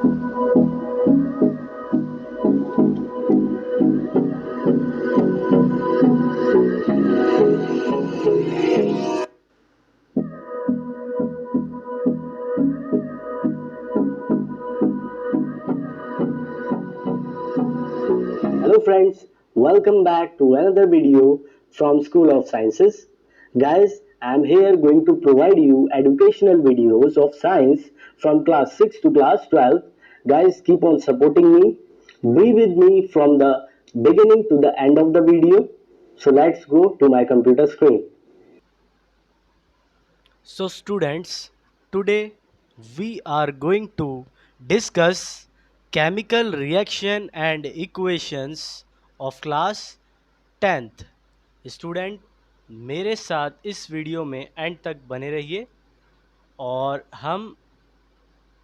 Hello friends, welcome back to another video from School of Sciences. Guys, I am here going to provide you educational videos of science from class 6 to class 12. Guys, keep on supporting me. Be with me from the beginning to the end of the video. So let's go to my computer screen. So students, today we are going to discuss chemical reaction and equations of class 10th. Student मेरे साथ इस video में and तक बने रहिए और हम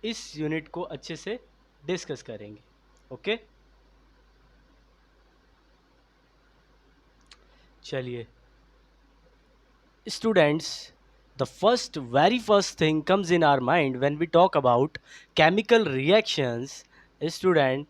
इस यूनिट को अच्छे से डिस्कस करेंगे। ओके, चलिए students, the very first thing comes in our mind when we talk about chemical reactions, student,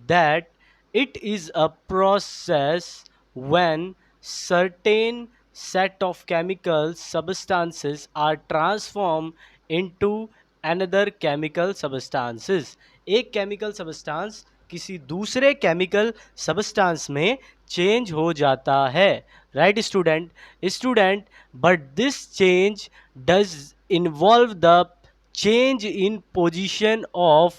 that it is a process when certain set of chemical substances are transformed into another chemical substances. एक chemical substance किसी दूसरे chemical substance में change हो जाता है, right student, but this change does involve the change in position of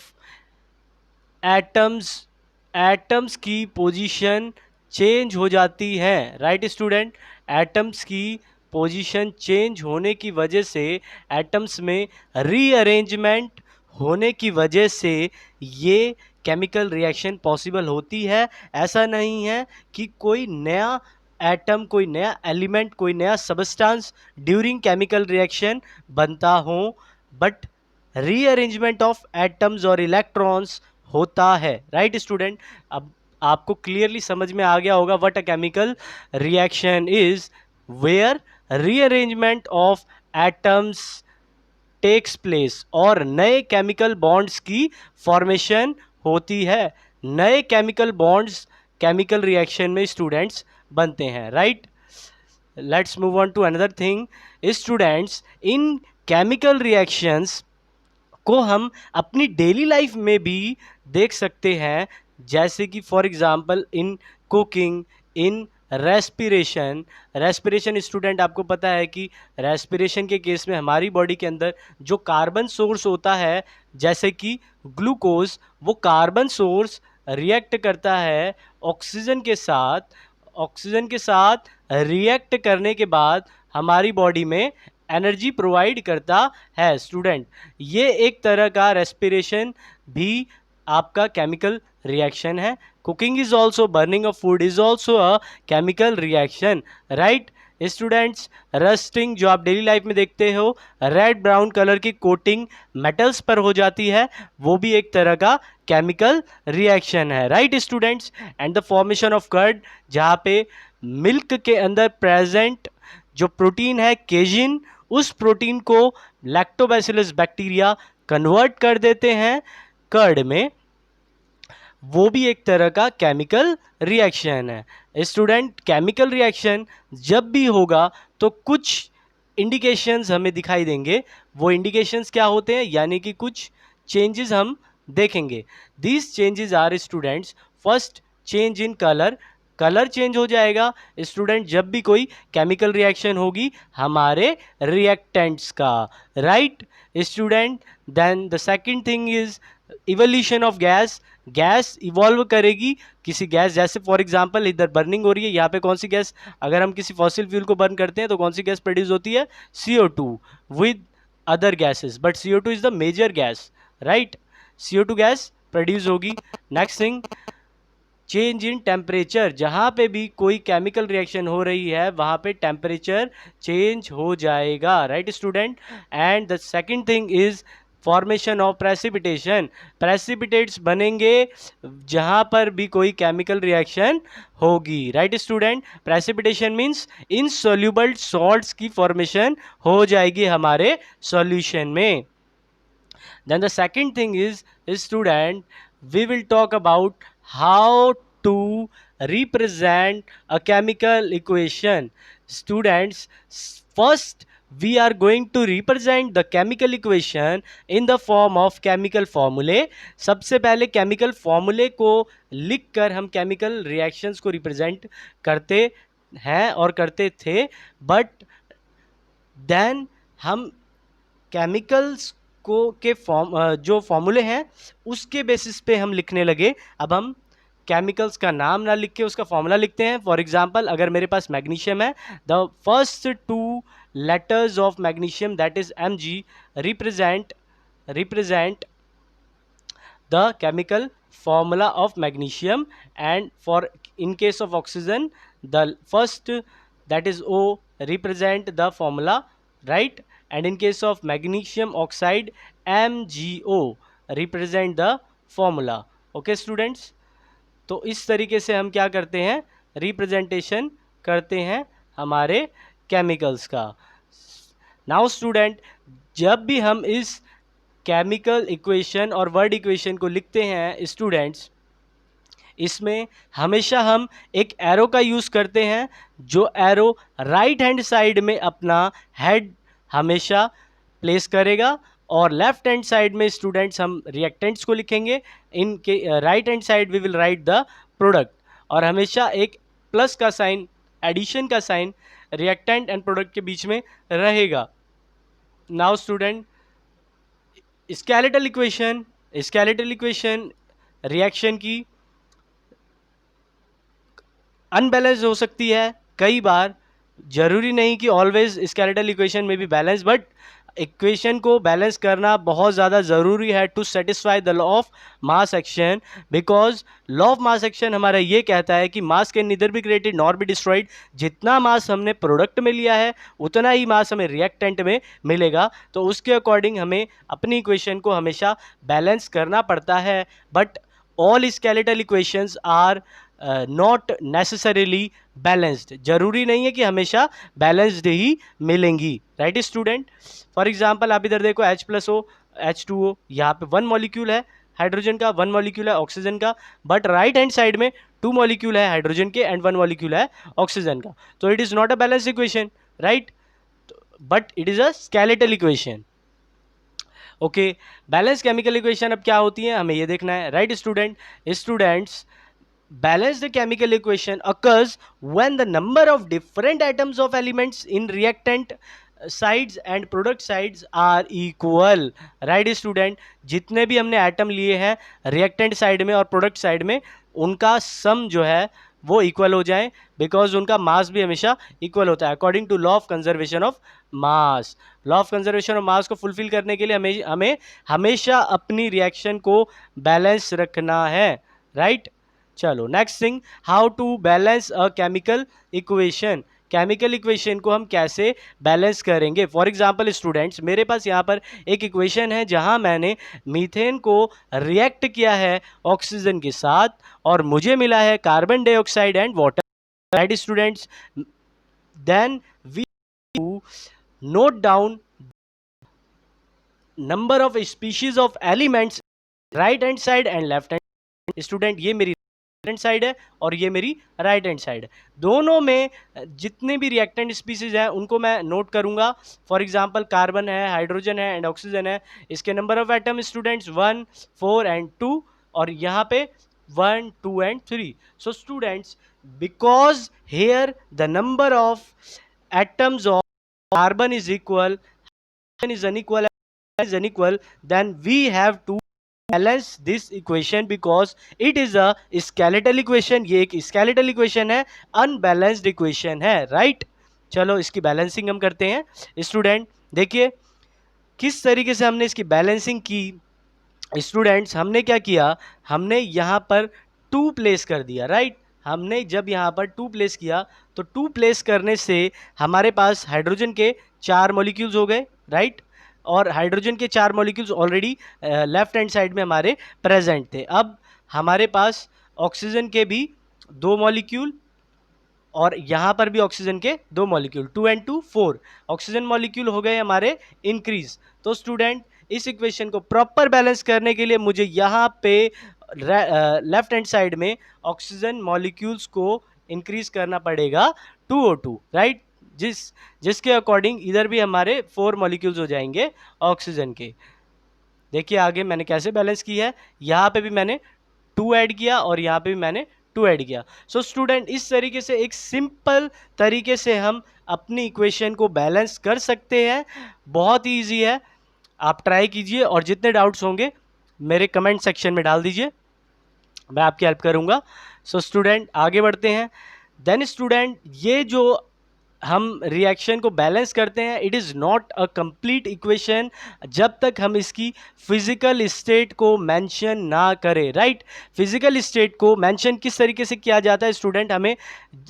atoms की position change हो जाती है, राइट स्टूडेंट। एटम्स की पोजीशन चेंज होने की वजह से, एटम्स में रीअरेंजमेंट होने की वजह से ये केमिकल रिएक्शन पॉसिबल होती है। ऐसा नहीं है कि कोई नया एटम, कोई नया एलिमेंट, कोई नया सबस्टेंस ड्यूरिंग केमिकल रिएक्शन बनता हो, बट रीअरेंजमेंट ऑफ एटम्स और इलेक्ट्रॉन्स होता है, राइट स्टूडेंट। अब आपको क्लियरली समझ में आ गया होगा what a chemical reaction is, where rearrangement of atoms takes place और नए केमिकल बॉन्ड्स की फॉर्मेशन होती है। नए केमिकल बॉन्ड्स केमिकल रिएक्शन में स्टूडेंट्स बनते हैं, right. Let's move on to another thing students. इन केमिकल रिएक्शंस को हम अपनी डेली लाइफ में भी देख सकते हैं, जैसे कि for example in cooking, in respiration student, आपको पता है कि रेस्पिरेशन के केस में हमारी बॉडी के अंदर जो कार्बन सोर्स होता है, जैसे कि ग्लूकोज, वो कार्बन सोर्स रिएक्ट करता है ऑक्सीजन के साथ रिएक्ट करने के बाद हमारी बॉडी में एनर्जी प्रोवाइड करता है स्टूडेंट। ये एक तरह का रेस्पिरेशन भी आपका केमिकल रिएक्शन है। Cooking is also, burning of food is also a chemical reaction, right students. Rusting जो आप डेली लाइफ में देखते हो, रेड ब्राउन कलर की कोटिंग मेटल्स पर हो जाती है, वो भी एक तरह का केमिकल रिएक्शन है, right students. And the formation of curd, जहाँ पे मिल्क के अंदर प्रेजेंट जो प्रोटीन है केजिन, उस प्रोटीन को लैक्टोबैसिलस बैक्टीरिया कन्वर्ट कर देते हैं कर्ड में, वो भी एक तरह का केमिकल रिएक्शन है स्टूडेंट। केमिकल रिएक्शन जब भी होगा तो कुछ इंडिकेशंस हमें दिखाई देंगे। वो इंडिकेशंस क्या होते हैं, यानी कि कुछ चेंजेस हम देखेंगे। These changes are students, first change in colour, colour change हो जाएगा स्टूडेंट जब भी कोई केमिकल रिएक्शन होगी हमारे रिएक्टेंट्स का, right student. Then the second thing is evolution of gas, gas evolve करेगी किसी गैस, जैसे फॉर एग्जांपल इधर बर्निंग हो रही है, यहाँ पे कौन सी गैस, अगर हम किसी फॉसिल फ्यूल को बर्न करते हैं तो कौन सी गैस प्रोड्यूस होती है, CO2 with other gases, but CO2 is the major gas, right. CO2 gas produce होगी। Next thing, change in temperature, जहाँ पे भी कोई केमिकल रिएक्शन हो रही है वहाँ पे टेम्परेचर चेंज हो जाएगा, right student. And the second thing is formation of precipitation, precipitates बनेंगे जहाँ पर भी कोई केमिकल रिएक्शन होगी, right student. Precipitation means insoluble salts की फॉर्मेशन हो जाएगी हमारे सॉल्यूशन में। Then the second thing is student, we will talk about how to represent a chemical equation. Students, first we are going to represent the chemical equation in the form of chemical formulae. सबसे पहले chemical formulae को लिखकर हम chemical reactions को represent करते हैं और करते थे, but then हम केमिकल्स को के जो फॉर्मूले हैं उसके बेसिस पे हम लिखने लगे. अब हम केमिकल्स का नाम ना लिख के उसका फॉर्मूला लिखते हैं. फॉर एग्जांपल, अगर मेरे पास मैग्नीशियम है, the first two letters of magnesium that is Mg represent the chemical formula of magnesium, and for in case of oxygen the first that is O represent the formula, right? And in case of magnesium oxide, MgO represent the formula. Okay students, तो इस तरीके से हम क्या करते हैं, representation करते हैं हमारे केमिकल्स का. नाउ स्टूडेंट, जब भी हम इस केमिकल इक्वेशन और वर्ड इक्वेशन को लिखते हैं स्टूडेंट्स, इसमें हमेशा हम एक एरो का यूज़ करते हैं, जो एरो राइट हैंड साइड में अपना हेड हमेशा प्लेस करेगा, और लेफ्ट हैंड साइड में स्टूडेंट्स हम रिएक्टेंट्स को लिखेंगे. इनके right hand side we will write the product, और हमेशा एक प्लस का साइन, एडिशन का साइन रिएक्टेंट एंड प्रोडक्ट के बीच में रहेगा. Now student, skeletal equation reaction की अनबैलेंस हो सकती है कई बार. जरूरी नहीं कि ऑलवेज स्केलेटल इक्वेशन में भी बैलेंस, बट इक्वेशन को बैलेंस करना बहुत ज़्यादा ज़रूरी है to satisfy the law of mass action, because law of mass action हमारा ये कहता है कि mass can neither be created nor be destroyed. जितना मास हमने प्रोडक्ट में लिया है उतना ही मास हमें रिएक्टेंट में मिलेगा. तो उसके अकॉर्डिंग हमें अपनी इक्वेशन को हमेशा बैलेंस करना पड़ता है. But all skeletal equations are not necessarily balanced. जरूरी नहीं है कि हमेशा बैलेंस्ड ही मिलेंगी, राइट स्टूडेंट? फॉर एग्जांपल आप इधर देखो H+O H2O, यहाँ पे 1 मॉलिक्यूल है हाइड्रोजन का, 1 मॉलिक्यूल है ऑक्सीजन का, बट राइट हैंड साइड में 2 मॉलिक्यूल है हाइड्रोजन के एंड 1 मॉलिक्यूल है ऑक्सीजन का. तो it is not a balance equation, right? But it is a skeletal equation. Okay, balance chemical equation अब क्या होती है हमें ये देखना है, right students? Balanced chemical equation occurs when the number of different atoms of elements in reactant sides and product sides are equal. Right student, जितने भी हमने एटम लिए हैं रिएक्टेंट साइड में और प्रोडक्ट साइड में, उनका सम जो है वो इक्वल हो जाए, बिकॉज उनका मास भी हमेशा इक्वल होता है according to law of conservation of mass. Law of conservation of mass को फुलफिल करने के लिए हमें हमेशा अपनी रिएक्शन को बैलेंस रखना है, राइट? चलो next thing, how to balance a chemical equation. Chemical equation को हम कैसे बैलेंस करेंगे? फॉर एग्जांपल स्टूडेंट्स, मेरे पास यहाँ पर एक इक्वेशन है जहाँ मैंने मीथेन को रिएक्ट किया है ऑक्सीजन के साथ और मुझे मिला है carbon dioxide and water, right students? Then we note down number of species of elements right hand side and left hand. Student, ये मेरी हैंड साइड है और ये मेरी राइट हैंड साइड है. दोनों में जितने भी रिएक्टेंट स्पीसीज हैं उनको मैं नोट करूंगा. फॉर एग्जांपल कार्बन है, हाइड्रोजन है एंड ऑक्सीजन है. इसके number of atom students 1, 4 and 2, और यहाँ पे 1, 2 and 3. So students, because here the number of atoms of carbon is equal, is unequal, then we have to balance this equation because it is a skeletal equation. ये एक skeletal equation है, unbalanced equation है, right? चलो इसकी balancing हम करते हैं. Student देखिए किस तरीके से हमने इसकी बैलेंसिंग की. स्टूडेंट्स, हमने क्या किया, हमने यहाँ पर 2 प्लेस कर दिया, राइट? हमने जब यहाँ पर 2 प्लेस किया तो 2 प्लेस करने से हमारे पास हाइड्रोजन के 4 मॉलिक्यूल्स हो गए, राइट? और हाइड्रोजन के 4 molecules already left hand side में हमारे प्रेजेंट थे. अब हमारे पास ऑक्सीजन के भी 2 मॉलिक्यूल और यहाँ पर भी ऑक्सीजन के 2 मॉलिक्यूल, 2 एंड 2 4 ऑक्सीजन मॉलिक्यूल हो गए हमारे इंक्रीज. तो स्टूडेंट इस इक्वेशन को प्रॉपर बैलेंस करने के लिए मुझे यहाँ पे लेफ्ट हैंड साइड में ऑक्सीजन मॉलिक्यूल्स को इंक्रीज करना पड़ेगा 2O2, राइट, जिसके अकॉर्डिंग इधर भी हमारे 4 मॉलिक्यूल्स हो जाएंगे ऑक्सीजन के। देखिए आगे मैंने कैसे बैलेंस की है, यहाँ पे भी मैंने 2 ऐड किया और यहाँ पे भी मैंने 2 ऐड किया। सो स्टूडेंट, इस तरीके से एक सिंपल तरीके से हम अपनी इक्वेशन को बैलेंस कर सकते हैं। बहुत ही ईजी है, आप ट्राई कीजिए और जितने डाउट्स होंगे मेरे कमेंट सेक्शन में डाल दीजिए, मैं आपकी हेल्प करूंगा। सो स्टूडेंट आगे बढ़ते हैं। देन स्टूडेंट, ये जो हम रिएक्शन को बैलेंस करते हैं, it is not a complete equation जब तक हम इसकी फिजिकल स्टेट को मेंशन ना करें, राइट। फिजिकल स्टेट को मेंशन किस तरीके से किया जाता है स्टूडेंट,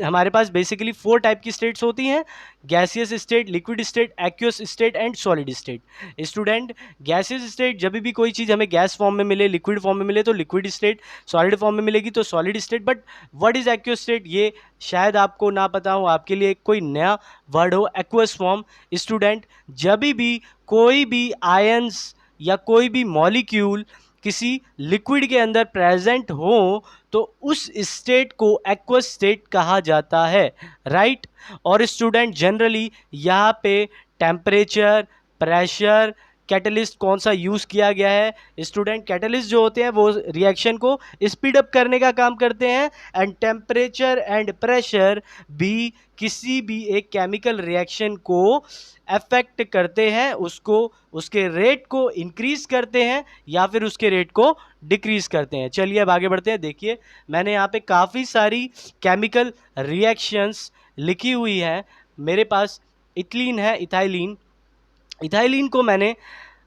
हमारे पास बेसिकली 4 टाइप की स्टेट्स होती हैं, gaseous state, liquid state, aqueous state and solid state. Student, gaseous state, जब भी कोई चीज़ हमें गैस फॉर्म में मिले, लिक्विड फॉर्म में मिले तो लिक्विड स्टेट, सॉलिड फॉर्म में मिलेगी तो solid state. But what is aqueous state, ये शायद आपको ना पता हो, आपके लिए कोई नया वर्ड हो, एक्वस फॉर्म। स्टूडेंट, जब भी कोई भी आयंस या कोई भी मॉलिक्यूल किसी लिक्विड के अंदर प्रेजेंट हो तो उस स्टेट को एक्वस स्टेट कहा जाता है, राइट। और स्टूडेंट जनरली यहाँ पे टेम्परेचर, प्रेशर, कैटलिस्ट कौन सा यूज़ किया गया है स्टूडेंट, कैटलिस्ट जो होते हैं वो रिएक्शन को स्पीड अप करने का काम करते हैं, एंड टेम्परेचर एंड प्रेशर भी किसी भी एक केमिकल रिएक्शन को अफेक्ट करते हैं, उसको उसके रेट को इंक्रीज करते हैं या फिर उसके रेट को डिक्रीज करते हैं। चलिए अब आगे बढ़ते हैं। देखिए मैंने यहाँ पे काफ़ी सारी केमिकल रिएक्शंस लिखी हुई है मेरे पास। इथिलीन है, इथाइलिन, इथाइलिन को मैंने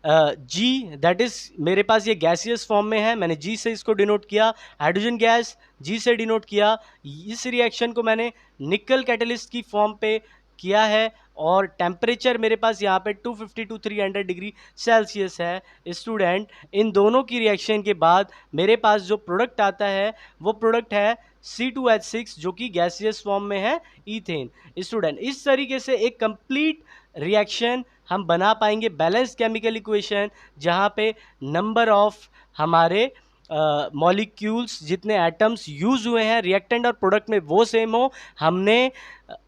जी, दैट इज़ मेरे पास ये गैसियस फॉर्म में है, मैंने जी से इसको डिनोट किया। हाइड्रोजन गैस जी से डिनोट किया। इस रिएक्शन को मैंने निकल कैटलिस्ट की फॉर्म पे किया है और टेम्परेचर मेरे पास यहाँ पे 250 टू 300 डिग्री सेल्सियस है। स्टूडेंट, इन दोनों की रिएक्शन के बाद मेरे पास जो प्रोडक्ट आता है वो प्रोडक्ट है C2H6 जो कि गैसियस फॉर्म में है, ईथेन। स्टूडेंट, इस तरीके से एक कंप्लीट रिएक्शन हम बना पाएंगे, बैलेंस केमिकल इक्वेशन, जहाँ पे नंबर ऑफ हमारे मॉलिक्यूल्स, जितने एटम्स यूज हुए हैं रिएक्टेंट और प्रोडक्ट में वो सेम हो। हमने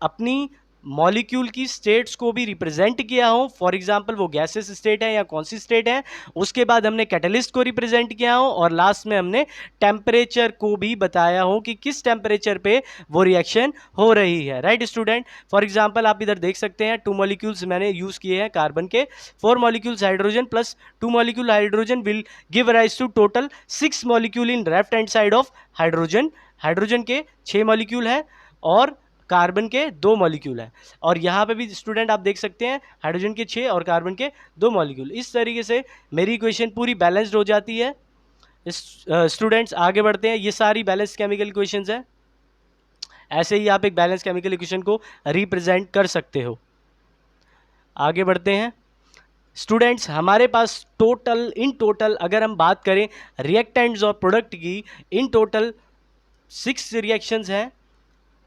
अपनी मॉलिक्यूल की स्टेट्स को भी रिप्रेजेंट किया हो, फॉर एग्जांपल वो गैसेस स्टेट है या कौन सी स्टेट है, उसके बाद हमने कैटलिस्ट को रिप्रेजेंट किया हो और लास्ट में हमने टेम्परेचर को भी बताया हो कि किस टेम्परेचर पे वो रिएक्शन हो रही है, राइट स्टूडेंट। फॉर एग्जांपल आप इधर देख सकते हैं 2 मॉलिक्यूल्स मैंने यूज किए हैं कार्बन के, 4 molecules hydrogen plus 2 molecule hydrogen will give rise to total 6 molecule in left hand side of hydrogen. Hydrogen के 6 मॉलिक्यूल हैं और कार्बन के 2 मॉलिक्यूल है, और यहाँ पे भी स्टूडेंट आप देख सकते हैं हाइड्रोजन के 6 और कार्बन के 2 मॉलिक्यूल। इस तरीके से मेरी इक्वेशन पूरी बैलेंस्ड हो जाती है। स्टूडेंट्स आगे बढ़ते हैं, ये सारी बैलेंस केमिकल इक्वेशंस हैं, ऐसे ही आप एक बैलेंस केमिकल इक्वेशन को रिप्रेजेंट कर सकते हो। आगे बढ़ते हैं स्टूडेंट्स, हमारे पास इन टोटल अगर हम बात करें रिएक्टेंट्स और प्रोडक्ट की, इन टोटल 6 रिएक्शंस हैं,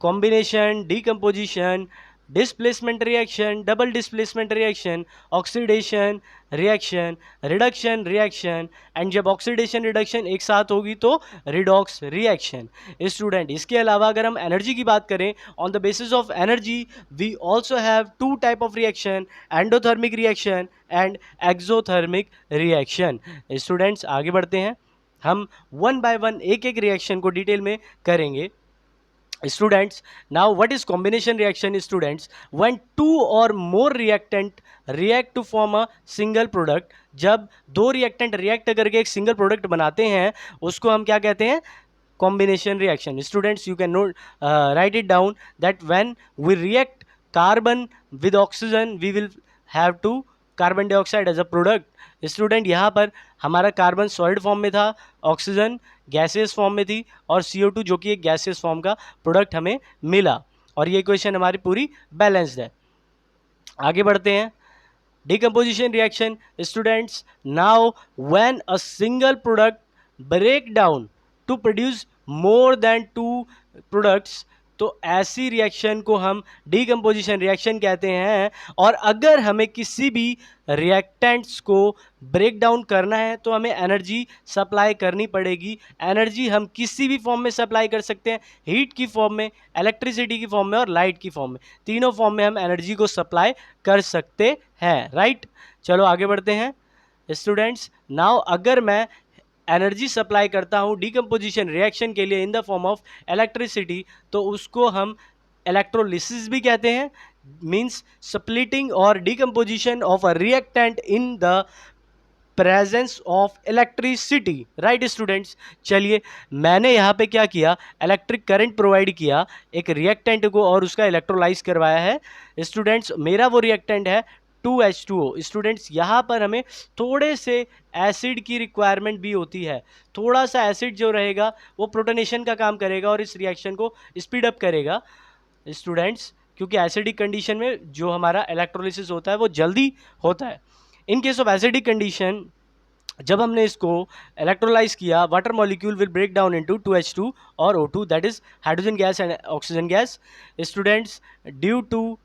combination, decomposition, displacement reaction, double displacement reaction, oxidation reaction, reduction reaction, and जब ऑक्सीडेशन रिडक्शन एक साथ होगी तो रिडॉक्स रिएक्शन। स्टूडेंट, इसके अलावा अगर हम एनर्जी की बात करें, on the basis of energy we also have 2 type of reaction, endothermic reaction and exothermic reaction. Students आगे बढ़ते हैं, हम वन बाय वन एक एक रिएक्शन को डिटेल में करेंगे। Students, now what is combination reaction students? When 2 or more reactant react to form a single product, जब 2 reactant react करके एक single product बनाते हैं उसको हम क्या कहते हैं? Combination reaction. Students, you can note, write it down that when we react carbon with oxygen we will have to carbon dioxide as a product. Student, यहाँ पर हमारा कार्बन सॉलिड फॉर्म में था, ऑक्सीजन गैसियस फॉर्म में थी और CO2 जो कि एक गैसियस फॉर्म का प्रोडक्ट हमें मिला, और ये इक्वेशन हमारी पूरी बैलेंस्ड है। आगे बढ़ते हैं, decomposition reaction. Students, now when a single product break down to produce more than 2 products, तो ऐसी रिएक्शन को हम डीकम्पोजिशन रिएक्शन कहते हैं। और अगर हमें किसी भी रिएक्टेंट्स को ब्रेक डाउन करना है तो हमें एनर्जी सप्लाई करनी पड़ेगी। एनर्जी हम किसी भी फॉर्म में सप्लाई कर सकते हैं, हीट की फॉर्म में, इलेक्ट्रिसिटी की फॉर्म में और लाइट की फॉर्म में। तीनों फॉर्म में हम एनर्जी को सप्लाई कर सकते हैं, राइट। चलो आगे बढ़ते हैं स्टूडेंट्स। नाउ अगर मैं एनर्जी सप्लाई करता हूँ डीकम्पोजिशन रिएक्शन के लिए in the form of electricity, तो उसको हम इलेक्ट्रोलिसिस भी कहते हैं, मीन्स स्प्लिटिंग और decomposition of a reactant in the presence of electricity, right students. चलिए मैंने यहाँ पे क्या किया, इलेक्ट्रिक करंट प्रोवाइड किया एक रिएक्टेंट को और उसका इलेक्ट्रोलाइज करवाया है स्टूडेंट्स। मेरा वो रिएक्टेंट है 2H2O। स्टूडेंट्स यहाँ पर हमें थोड़े से एसिड की रिक्वायरमेंट भी होती है। थोड़ा सा एसिड जो रहेगा वो प्रोटोनेशन का काम करेगा और इस रिएक्शन को स्पीड अप करेगा स्टूडेंट्स, क्योंकि एसिडिक कंडीशन में जो हमारा इलेक्ट्रोलिसिस होता है वो जल्दी होता है। In case of acidic condition जब हमने इसको इलेक्ट्रोलाइज किया, water molecule will break down into 2H2 और O2, that is hydrogen gas and oxygen gas. Students due to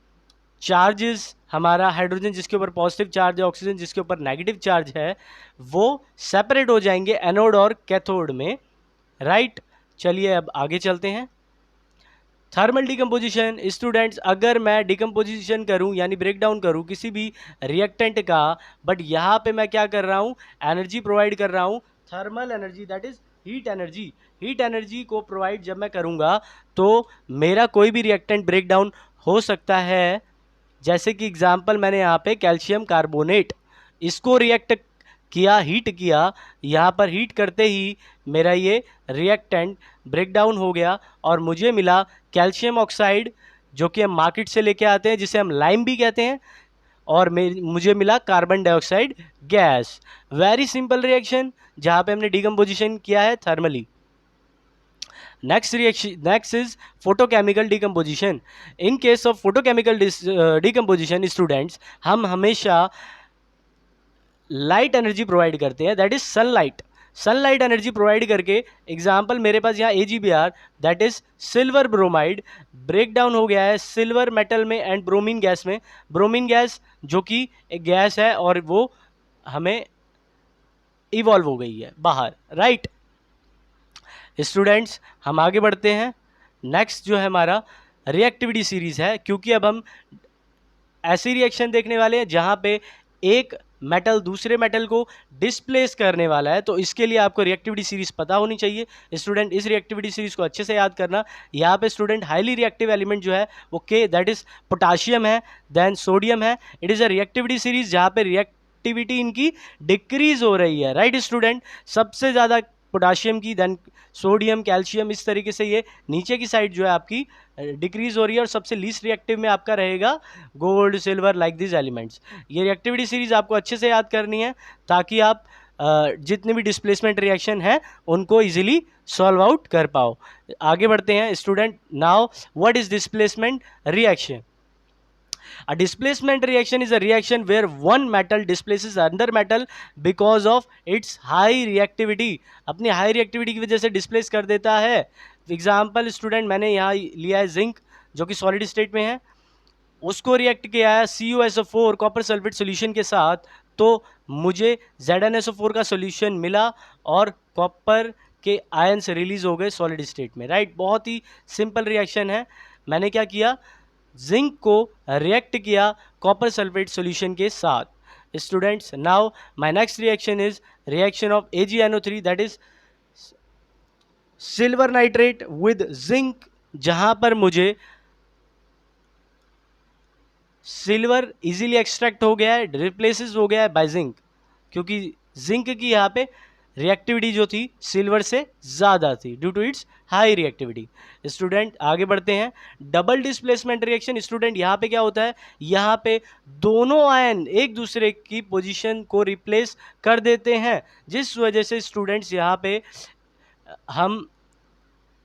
charges, हमारा हाइड्रोजन जिसके ऊपर पॉजिटिव चार्ज है, ऑक्सीजन जिसके ऊपर नेगेटिव चार्ज है, वो सेपरेट हो जाएंगे एनोड और कैथोड में, राइट। चलिए अब आगे चलते हैं। थर्मल डिकम्पोजिशन स्टूडेंट्स, अगर मैं डिकम्पोजिशन करूं यानी ब्रेक डाउन करूं किसी भी रिएक्टेंट का, बट यहाँ पे मैं क्या कर रहा हूँ, एनर्जी प्रोवाइड कर रहा हूँ, thermal energy that is heat energy. Heat energy को प्रोवाइड जब मैं करूँगा तो मेरा कोई भी रिएक्टेंट ब्रेक डाउन हो सकता है। जैसे कि एग्जांपल मैंने यहाँ पे कैल्शियम कार्बोनेट इसको रिएक्ट किया, हीट किया, यहाँ पर हीट करते ही मेरा ये रिएक्टेंट ब्रेक डाउन हो गया और मुझे मिला कैल्शियम ऑक्साइड, जो कि हम मार्केट से लेके आते हैं, जिसे हम लाइम भी कहते हैं, और मुझे मिला carbon dioxide gas. Very simple reaction जहाँ पे हमने डिकम्पोजिशन किया है thermally. Next reaction, next is photochemical decomposition. In case of photochemical decomposition students, हम हमेशा लाइट एनर्जी प्रोवाइड करते हैं, that is sunlight. Sunlight energy provide करके, एग्जाम्पल मेरे पास यहाँ AgBr that is silver bromide break down हो गया है सिल्वर मेटल में एंड ब्रोमीन गैस में। ब्रोमीन गैस जो कि एक गैस है और वो हमें इवॉल्व हो गई है बाहर, राइट। स्टूडेंट्स हम आगे बढ़ते हैं। नेक्स्ट जो है हमारा रिएक्टिविटी सीरीज है, क्योंकि अब हम ऐसी रिएक्शन देखने वाले हैं जहां पे एक मेटल दूसरे मेटल को डिस्प्लेस करने वाला है, तो इसके लिए आपको रिएक्टिविटी सीरीज पता होनी चाहिए। स्टूडेंट इस रिएक्टिविटी सीरीज को अच्छे से याद करना। यहाँ पे स्टूडेंट हाईली रिएक्टिव एलिमेंट जो है वो के दैट इज पोटाशियम है, देन सोडियम है। It is a reactivity series जहाँ पे रिएक्टिविटी इनकी डिक्रीज हो रही है, राइट स्टूडेंट। सबसे ज़्यादा पोटाशियम की, देन सोडियम, कैल्शियम, इस तरीके से ये नीचे की साइड जो है आपकी डिक्रीज हो रही है, और सबसे लीस्ट रिएक्टिव में आपका रहेगा gold, silver, like this elements. ये रिएक्टिविटी सीरीज आपको अच्छे से याद करनी है ताकि आप जितने भी डिस्प्लेसमेंट रिएक्शन है उनको इजीली सॉल्व आउट कर पाओ। आगे बढ़ते हैं student. Now what is displacement reaction? A displacement reaction is a reaction where one metal displaces another metal because of its high reactivity. अपनी हाई रिएक्टिविटी की वजह से डिस्प्लेस कर देता है। एग्जाम्पल स्टूडेंट मैंने यहाँ लिया है जिंक, जो कि सॉलिड स्टेट में है, उसको रिएक्ट किया है CuSO4 कॉपर सल्फेट सोल्यूशन के साथ, तो मुझे ZnSO4 का सोल्यूशन मिला और कॉपर के आयंस रिलीज हो गए सॉलिड स्टेट में, राइट। बहुत ही सिंपल रिएक्शन है। मैंने क्या किया, जिंक को रिएक्ट किया कॉपर सल्फेट सॉल्यूशन के साथ। Students now my next reaction is reaction of AgNO3 that is silver nitrate with zinc, जहां पर मुझे सिल्वर इजीली एक्सट्रैक्ट हो गया है, रिप्लेसेस हो गया है बाय जिंक, क्योंकि जिंक की यहाँ पे रिएक्टिविटी जो थी सिल्वर से ज़्यादा थी due to its high reactivity. Student आगे बढ़ते हैं। डबल डिस्प्लेसमेंट रिएक्शन स्टूडेंट, यहाँ पे क्या होता है, यहाँ पे दोनों आयन एक दूसरे की पोजीशन को रिप्लेस कर देते हैं, जिस वजह से स्टूडेंट्स यहाँ पे हम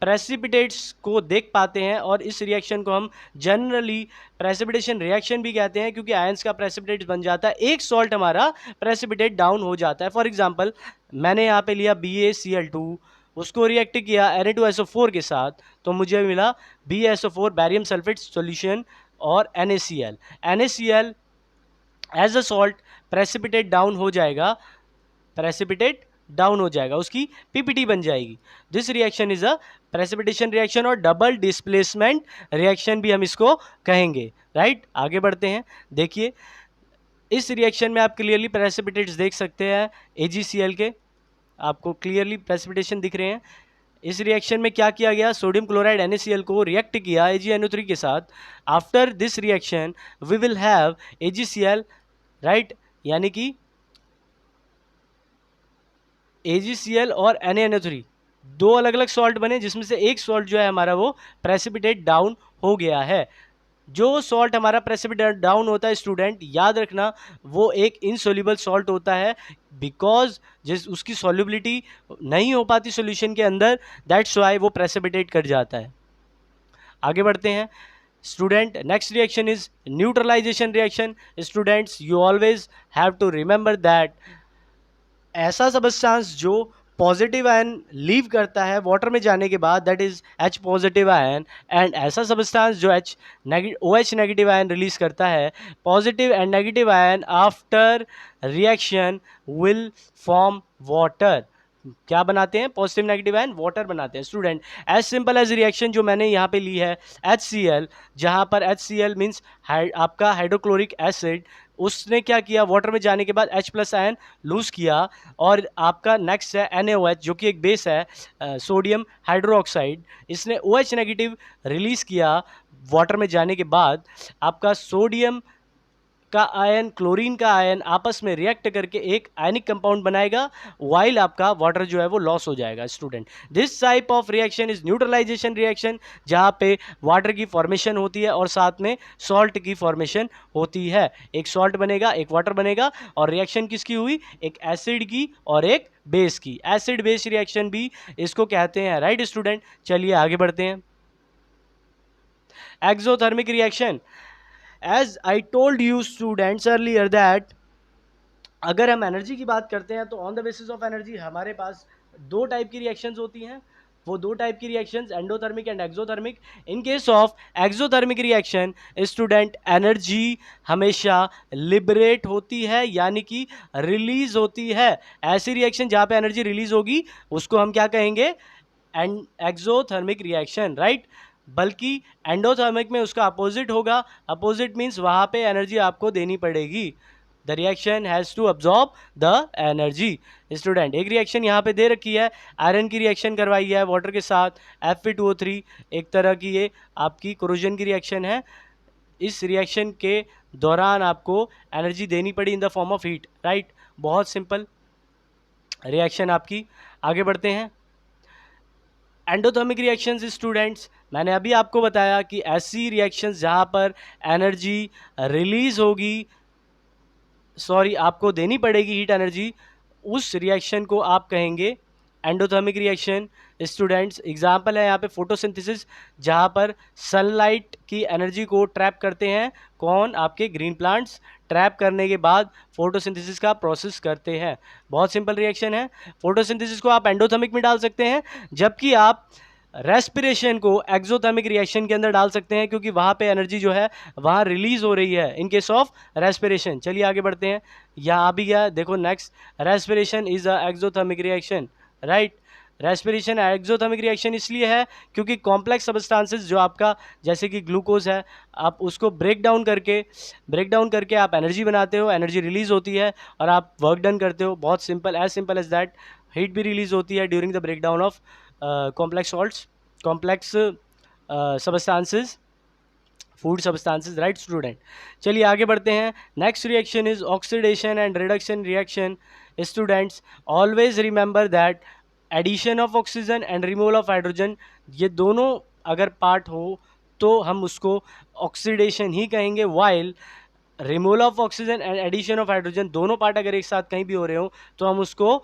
प्रेसिपिटेट्स को देख पाते हैं, और इस रिएक्शन को हम जनरली प्रेसिपिटेशन रिएक्शन भी कहते हैं, क्योंकि आयंस का प्रेसिपिटेट बन जाता है, एक सॉल्ट हमारा प्रेसिपिटेट डाउन हो जाता है। फॉर एग्जांपल मैंने यहाँ पे लिया BaCl2 उसको रिएक्ट किया Na2SO4 के साथ, तो मुझे मिला BaSO4 बैरियम सल्फेट सॉल्यूशन और NaCl। NaCl as a salt precipitate down हो जाएगा, प्रेसिपिटेट डाउन हो जाएगा, उसकी पीपीटी बन जाएगी। This reaction is a precipitation reaction और डबल डिस्प्लेसमेंट रिएक्शन भी हम इसको कहेंगे, राइट। आगे बढ़ते हैं। देखिए इस रिएक्शन में आप क्लियरली प्रेसिपिटेट्स देख सकते हैं AgCl के, आपको क्लियरली प्रेसिपिटेशन दिख रहे हैं। इस रिएक्शन में क्या किया गया, सोडियम क्लोराइड NaCl को रिएक्ट किया AgNO3 के साथ। After this reaction we will have AgCl, right, यानी कि AgCl और NaNO3 दो अलग अलग सॉल्ट बने, जिसमें से एक सॉल्ट जो है हमारा वो प्रेसिपिटेट डाउन हो गया है। जो सॉल्ट हमारा प्रेसिपिटेट डाउन होता है स्टूडेंट, याद रखना वो एक इनसोल्यूबल सॉल्ट होता है, बिकॉज जिस उसकी सॉल्युबिलिटी नहीं हो पाती सॉल्यूशन के अंदर, दैट्स वाई वो प्रेसिपिटेट कर जाता है। आगे बढ़ते हैं student. Next reaction is neutralisation reaction. Students you always have to remember that ऐसा सबस्टांस जो पॉजिटिव आयन लीव करता है वाटर में जाने के बाद, that is H positive ion, and ऐसा सबस्टांस जो OH नेगेटिव आयन रिलीज करता है, positive and negative ion after reaction will form water. क्या बनाते हैं, पॉजिटिव नेगेटिव आयन वाटर बनाते हैं student. As simple as reaction जो मैंने यहाँ पे ली है HCl, जहाँ पर HCl मीन्स आपका हाइड्रोक्लोरिक एसिड, उसने क्या किया, वाटर में जाने के बाद H+ आयन लूज किया, और आपका नेक्स्ट है NaOH जो कि एक बेस है, सोडियम हाइड्रोक्साइड, इसने OH नेगेटिव रिलीज किया वाटर में जाने के बाद। आपका सोडियम का आयन क्लोरीन का आयन आपस में रिएक्ट करके एक आयनिक कंपाउंड बनाएगा, वाइल आपका वाटर जो है वो लॉस हो जाएगा student. This type of reaction is neutralisation reaction, जहाँ पे वाटर की फॉर्मेशन होती है और साथ में सॉल्ट की फॉर्मेशन होती है। एक सॉल्ट बनेगा, एक वाटर बनेगा, और रिएक्शन किसकी हुई, एक एसिड की और एक बेस की, एसिड बेस रिएक्शन भी इसको कहते हैं, राइट स्टूडेंट। चलिए आगे बढ़ते हैं। Exothermic reaction, as I told you students earlier that अगर हम एनर्जी की बात करते हैं तो on the basis of energy हमारे पास दो टाइप की रिएक्शंस होती हैं। वो दो टाइप की reactions endothermic and exothermic. In case of exothermic reaction student, energy हमेशा लिबरेट होती है, यानी कि रिलीज होती है। ऐसी रिएक्शन जहाँ पे एनर्जी रिलीज होगी उसको हम क्या कहेंगे, एंड एक्सोथर्मिक रिएक्शन, राइट। बल्कि एंडोथर्मिक में उसका अपोजिट होगा। अपोजिट मीन्स वहाँ पे एनर्जी आपको देनी पड़ेगी। The reaction has to absorb the energy. Student एक रिएक्शन यहाँ पे दे रखी है, आयरन की रिएक्शन करवाई है वाटर के साथ, Fe2O3, एक तरह की ये आपकी कोरोजन की रिएक्शन है। इस रिएक्शन के दौरान आपको एनर्जी देनी पड़ी in the form of heat, right. बहुत सिंपल रिएक्शन आपकी। आगे बढ़ते हैं। एंडोथर्मिक रिएक्शंस स्टूडेंट्स, मैंने अभी आपको बताया कि ऐसी रिएक्शंस जहाँ पर एनर्जी रिलीज होगी, सॉरी आपको देनी पड़ेगी हीट एनर्जी, उस रिएक्शन को आप कहेंगे एंडोथर्मिक रिएक्शन। स्टूडेंट्स एग्जांपल है यहाँ पे फोटोसिंथेसिस, जहाँ पर सनलाइट की एनर्जी को ट्रैप करते हैं कौन, आपके ग्रीन प्लांट्स। ट्रैप करने के बाद फोटोसिंथेसिस का प्रोसेस करते हैं। बहुत सिंपल रिएक्शन है। फोटोसिंथेसिस को आप एंडोथर्मिक में डाल सकते हैं, जबकि आप रेस्पिरेशन को एक्सोथर्मिक रिएक्शन के अंदर डाल सकते हैं, क्योंकि वहाँ पे एनर्जी जो है वहाँ रिलीज हो रही है इन केस ऑफ रेस्पिरेशन। चलिए आगे बढ़ते हैं। यहाँ आ भी गया, देखो next, respiration is a exothermic reaction, right. Respiration exothermic reaction इसलिए है क्योंकि कॉम्प्लेक्स सब्सटेंसेस जो आपका जैसे कि ग्लूकोज है, आप उसको ब्रेक डाउन करके आप एनर्जी बनाते हो, एनर्जी रिलीज होती है और आप वर्क डन करते हो। बहुत simple, as simple as that. Heat भी रिलीज होती है during the break down of complex salts, complex substances, food substances, right student. चलिए आगे बढ़ते हैं। Next reaction is oxidation and reduction reaction. Students always remember that addition of oxygen and removal of hydrogen, ये दोनों अगर part हो तो हम उसको ऑक्सीडेशन ही कहेंगे, while removal of oxygen and addition of hydrogen दोनों पार्ट अगर एक साथ कहीं भी हो रहे हो तो हम उसको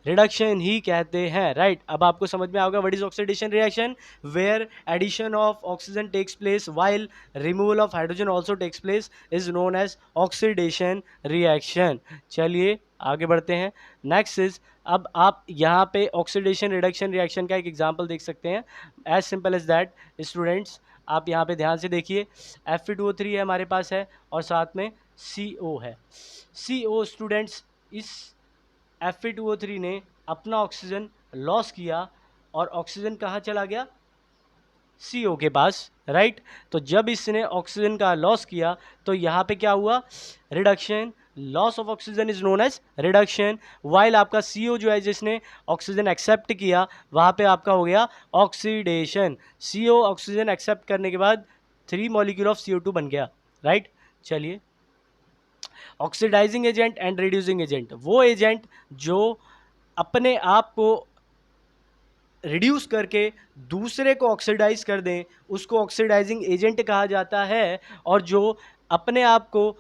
रिडक्शन ही कहते हैं, राइट। अब आपको समझ में आएगा what is oxidation reaction, where addition of oxygen takes place while removal of hydrogen also takes place is known as oxidation reaction. चलिए आगे बढ़ते हैं। नेक्स्ट इज, अब आप यहाँ पे ऑक्सीडेशन रिडक्शन रिएक्शन का एक एग्जांपल देख सकते हैं, as simple as that. Students आप यहाँ पे ध्यान से देखिए, Fe2O3 है हमारे पास है और साथ में CO है। CO स्टूडेंट्स, इस Fe2O3 ने अपना ऑक्सीजन लॉस किया और ऑक्सीजन कहाँ चला गया, CO के पास, राइट। तो जब इसने ऑक्सीजन का लॉस किया तो यहाँ पे क्या हुआ, reduction. Loss of oxygen is known as reduction, while आपका CO जो है जिसने ऑक्सीजन एक्सेप्ट किया वहाँ पे आपका हो गया ऑक्सीडेशन। CO ऑक्सीजन एक्सेप्ट करने के बाद 3 मॉलिक्यूल ऑफ CO2 बन गया, राइट। चलिए, oxidising agent and reducing agent, वो एजेंट जो अपने आप को रिड्यूस करके दूसरे को ऑक्सीडाइज कर दें उसको ऑक्सीडाइजिंग एजेंट कहा जाता है, और जो अपने आप को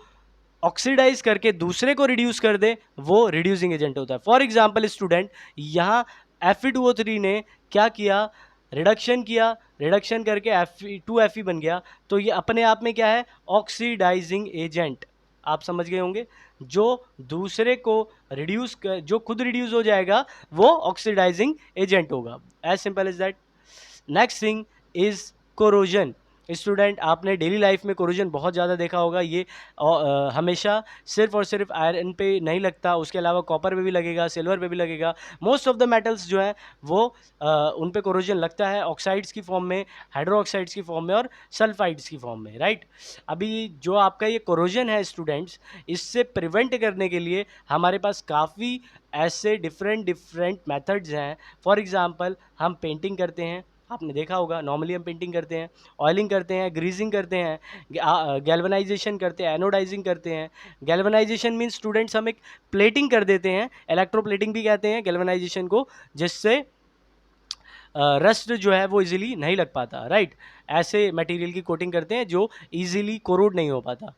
ऑक्सीडाइज करके दूसरे को रिड्यूस कर दे वो रिड्यूसिंग एजेंट होता है। फॉर एग्जांपल स्टूडेंट, यहाँ Fe2O3 ने क्या किया, रिडक्शन किया, रिडक्शन करके Fe2Fe बन गया, तो ये अपने आप में क्या है, ऑक्सीडाइजिंग एजेंट। आप समझ गए होंगे, जो दूसरे को रिड्यूस कर, जो खुद रिड्यूस हो जाएगा वो ऑक्सीडाइजिंग एजेंट होगा, as simple as that. Next thing is corrosion. Student आपने डेली लाइफ में कोरोजन बहुत ज़्यादा देखा होगा, ये हमेशा सिर्फ और सिर्फ आयरन पे नहीं लगता, उसके अलावा कॉपर पे भी लगेगा, सिल्वर पे भी लगेगा। मोस्ट ऑफ द मेटल्स जो है वो उन पे कोरोजन लगता है, ऑक्साइड्स की फॉर्म में, हाइड्रो ऑक्साइड्स की फॉर्म में और सल्फाइड्स की फॉर्म में, राइट। अभी जो आपका ये कोरोजन है स्टूडेंट्स, इससे प्रिवेंट करने के लिए हमारे पास काफ़ी ऐसे डिफरेंट मेथड्स हैं। फॉर एग्जांपल हम पेंटिंग करते हैं, आपने देखा होगा, नॉर्मली हम पेंटिंग करते हैं, ऑयलिंग करते हैं, ग्रीजिंग करते हैं, गैल्वनाइजेशन करते हैं, एनोडाइजिंग करते हैं। गैल्वनाइजेशन मीन्स स्टूडेंट्स हम एक प्लेटिंग कर देते हैं, इलेक्ट्रोप्लेटिंग भी कहते हैं गैल्वनाइजेशन को, जिससे रस्ट जो है वो इजीली नहीं लग पाता, राइट। ऐसे मटेरियल की कोटिंग करते हैं जो इजीली कोरोड नहीं हो पाता।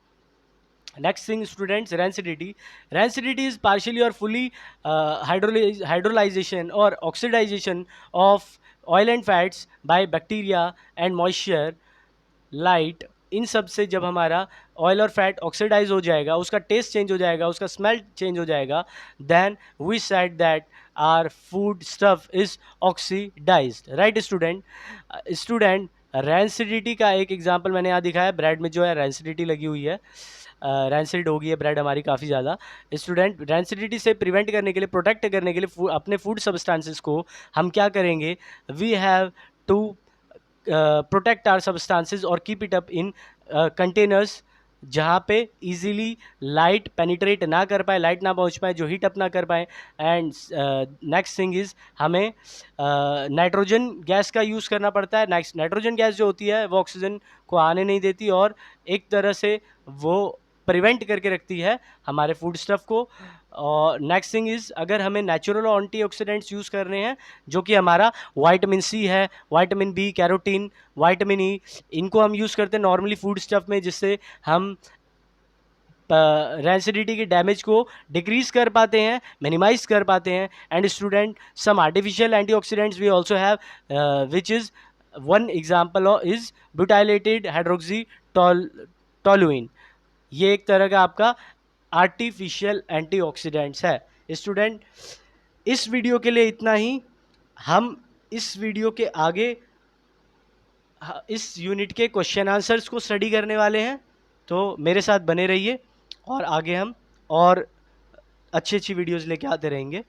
Next thing students, rancidity. Rancidity is partially or fully hydrolyzation or oxidization of oil and fats by bacteria and moisture, light. इन सब से जब हमारा ऑयल और फैट ऑक्सीडाइज हो जाएगा, उसका टेस्ट चेंज हो जाएगा, उसका स्मेल चेंज हो जाएगा, then we said that our food stuff is oxidised, right student. Student rancidity का एक एग्जांपल मैंने यहाँ दिखाया, ब्रेड में जो है रैंसिडिटी लगी हुई है, रैंसिड हो गई है ब्रेड हमारी काफ़ी ज़्यादा। स्टूडेंट रैंसिडिटी से प्रिवेंट करने के लिए, प्रोटेक्ट करने के लिए अपने फूड सब्सटेंसेस को हम क्या करेंगे, we have to protect our substances और keep it up in containers जहाँ पे इजीली लाइट पेनिट्रेट ना कर पाए, लाइट ना पहुँच पाए, जो हीट अप ना कर पाए। एंड नेक्स्ट थिंग इज़ हमें नाइट्रोजन गैस का यूज़ करना पड़ता है। नेक्स्ट, नाइट्रोजन गैस जो होती है वो ऑक्सीजन को आने नहीं देती और एक तरह से वो प्रिवेंट करके रखती है हमारे फूड स्टफ़ को। और नेक्स्ट थिंग इज़, अगर हमें नेचुरल एंटीऑक्सीडेंट्स यूज़ करने हैं, जो कि हमारा विटामिन सी है, vitamin B, carotene, vitamin E, इनको हम यूज़ करते हैं नॉर्मली फूड स्टफ़ में, जिससे हम रैंसिडिटी के डैमेज को डिक्रीज कर पाते हैं, मिनिमाइज कर पाते हैं। And student some artificial antioxidants we also have, which is one example is butylated hydroxy toluene. ये एक तरह का आपका आर्टिफिशियल एंटीऑक्सीडेंट्स है। स्टूडेंट इस वीडियो के लिए इतना ही। हम इस वीडियो के आगे इस यूनिट के क्वेश्चन आंसर्स को स्टडी करने वाले हैं, तो मेरे साथ बने रहिए और आगे हम और अच्छी वीडियोस लेके आते रहेंगे।